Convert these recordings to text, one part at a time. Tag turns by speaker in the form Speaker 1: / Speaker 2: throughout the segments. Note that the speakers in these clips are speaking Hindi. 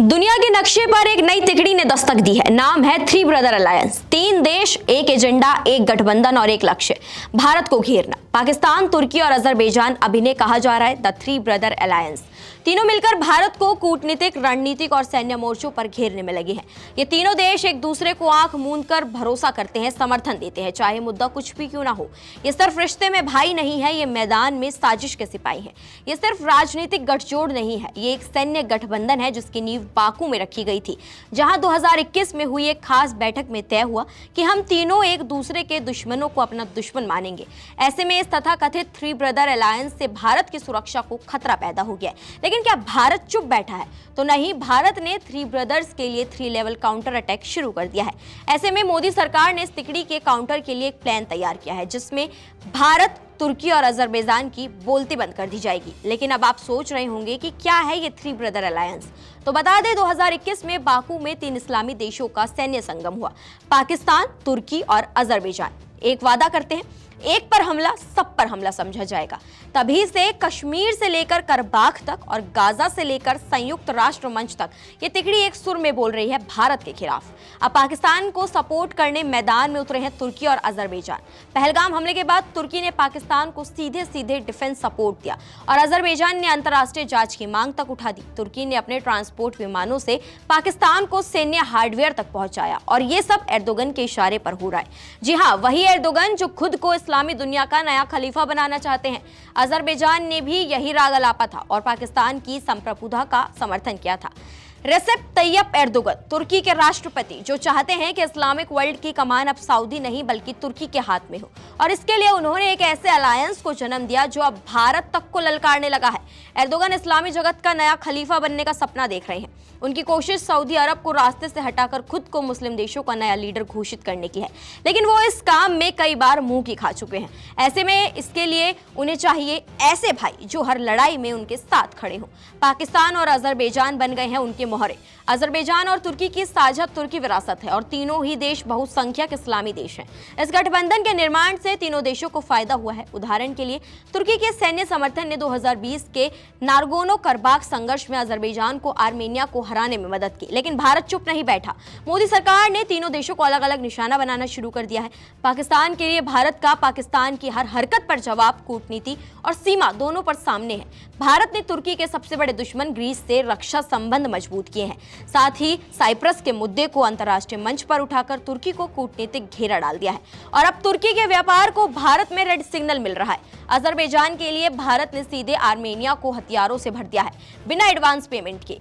Speaker 1: दुनिया के नक्शे पर एक नई तिकड़ी ने दस्तक दी है। नाम है थ्री ब्रदर अलायंस। 3 देश, एक एजेंडा, एक गठबंधन और एक लक्ष्य, भारत को घेरना। पाकिस्तान, तुर्की और अजरबैजान अब इन्हें कहा जा रहा है द थ्री ब्रदर अलायंस। तीनों मिलकर भारत को कूटनीतिक, रणनीतिक और सैन्य मोर्चों पर घेरने में लगे हैं। ये तीनों देश एक दूसरे को आंख मूंद कर भरोसा करते हैं, समर्थन देते हैं, चाहे मुद्दा कुछ भी क्यों ना हो। ये सिर्फ रिश्ते में भाई नहीं है, ये मैदान में साजिश के सिपाही हैं। ये सिर्फ राजनीतिक गठजोड़ नहीं है, ये एक सैन्य गठबंधन है जिसकी नींव बाकू में रखी गई थी, जहां 2021 में हुई एक खास बैठक में तय हुआ कि हम तीनों एक दूसरे के दुश्मनों को अपना दुश्मन मानेंगे। ऐसे में इस तथाकथित थ्री ब्रदर अलायंस से भारत की सुरक्षा को खतरा पैदा हो गया है। लेकिन क्या भारत चुप बैठा है? तो नहीं, भारत ने थ्री ब्रदर्स के लिए 3 लेवल काउंटर अटैक शुरू कर दिया है। ऐसे में मोदी सरकार ने इस तिकड़ी के काउंटर के लिए एक प्लान तैयार किया है, जिसमें भारत, तुर्की और अजरबैजान की बोलती बंद कर दी जाएगी। लेकिन अब आप सोच रहे होंगे कि क्या है ये थ्री ब्रदर अलायंस। तो बता दें, 2021 में बाकू में 3 इस्लामी देशों का सैन्य संगम हुआ। पाकिस्तान, तुर्की और अजरबैजान एक वादा करते हैं, एक पर हमला सब पर हमला समझा जाएगा। तभी से कश्मीर से लेकर करबाख तक और गाजा से लेकर संयुक्त राष्ट्र मंच तक ये तिकड़ी एक सुर में बोल रही है भारत के खिलाफ। अब पाकिस्तान को सपोर्ट करने मैदान में उतरे हैं तुर्की और अजरबैजान। पहलगाम हमले के बाद तुर्की ने पाकिस्तान को सीधे सीधे डिफेंस सपोर्ट दिया और अजरबैजान ने अंतर्राष्ट्रीय जांच की मांग तक उठा दी। तुर्की ने अपने ट्रांसपोर्ट विमानों से पाकिस्तान को सैन्य हार्डवेयर तक पहुंचाया और ये सब एर्दोगन के इशारे पर हो रहा है। जी हाँ, वही एर्दोगन जो खुद को इस्लामी दुनिया का नया खलीफा बनाना चाहते हैं। अजरबैजान ने भी यही राग अलापा था और पाकिस्तान की संप्रभुता का समर्थन किया था। रेसेप तैयप एर्दोगन, तुर्की के राष्ट्रपति, जो चाहते हैं कि इस्लामिक वर्ल्ड की कमान अब सऊदी नहीं बल्कि तुर्की के हाथ में हो, और इसके लिए उन्होंने एक ऐसे अलायंस को जन्म दिया जो अब भारत तक को ललकारने लगा है। एर्दोगन इस्लामी जगत का नया खलीफा बनने का सपना देख रहे हैं। उनकी कोशिश सऊदी अरब को रास्ते से हटाकर खुद को मुस्लिम देशों का नया लीडर घोषित करने की है, लेकिन वो इस काम में कई बार मुंह की खा चुके हैं। ऐसे में इसके लिए उन्हें चाहिए ऐसे भाई जो हर लड़ाई में उनके साथ खड़े हों। पाकिस्तान और अजरबैजान बन गए हैं उनके मोहरे। अजरबैजान और तुर्की की साझा तुर्की विरासत है और तीनों ही देश बहुसंख्यक इस्लामी देश हैं। इस गठबंधन के निर्माण से तीनों देशों को फायदा हुआ है। उदाहरण के लिए तुर्की के सैन्य समर्थन ने 2020 के नारगोनो करबाख संघर्ष में अजरबैजान को आर्मेनिया को हराने में मदद की। लेकिन भारत चुप नहीं बैठा। मोदी सरकार ने तीनों देशों को अलग अलग निशाना बनाना शुरू कर दिया है। पाकिस्तान के लिए भारत का पाकिस्तान की हर हरकत पर जवाब, कूटनीति और सीमा दोनों पर सामने है। भारत ने तुर्की के सबसे बड़े दुश्मन ग्रीस से रक्षा संबंध मजबूत किए हैं। साथ ही साइप्रस के मुद्दे को अंतर्राष्ट्रीय मंच पर उठाकर तुर्की को कूटनीतिक घेरा डाल दिया है और अब तुर्की के व्यापार को भारत में रेड सिग्नल मिल रहा है। अजरबैजान के लिए भारत ने सीधे आर्मेनिया को हथियारों से भर दिया है, बिना एडवांस पेमेंट के।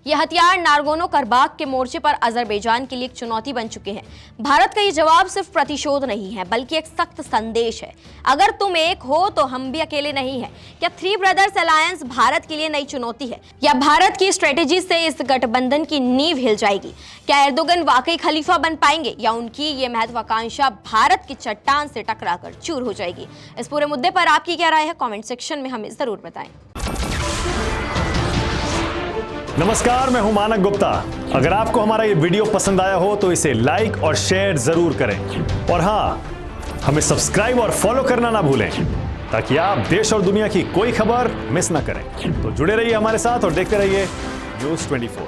Speaker 1: ये हथियार नारगोनो करबाख के मोर्चे पर अजरबैजान के लिए एक चुनौती बन चुके हैं। भारत का ये जवाब सिर्फ प्रतिशोध नहीं है, बल्कि एक सख्त संदेश है। अगर तुम एक हो तो हम भी अकेले नहीं हैं। क्या थ्री ब्रदर्स अलायंस भारत के लिए नई चुनौती है, या भारत की स्ट्रेटेजी से इस गठबंधन की नींव हिल जाएगी? क्या एर्दोगन वाकई खलीफा बन पाएंगे, या उनकी ये महत्वाकांक्षा भारत की चट्टान से टकराकर चूर हो जाएगी? इस पूरे मुद्दे पर आपकी क्या राय है? कॉमेंट सेक्शन में हमें जरूर बताएं।
Speaker 2: नमस्कार, मैं हूं मानक गुप्ता। अगर आपको हमारा ये वीडियो पसंद आया हो तो इसे लाइक और शेयर जरूर करें, और हां, हमें सब्सक्राइब और फॉलो करना ना भूलें, ताकि आप देश और दुनिया की कोई खबर मिस ना करें। तो जुड़े रहिए हमारे साथ और देखते रहिए न्यूज़ 24।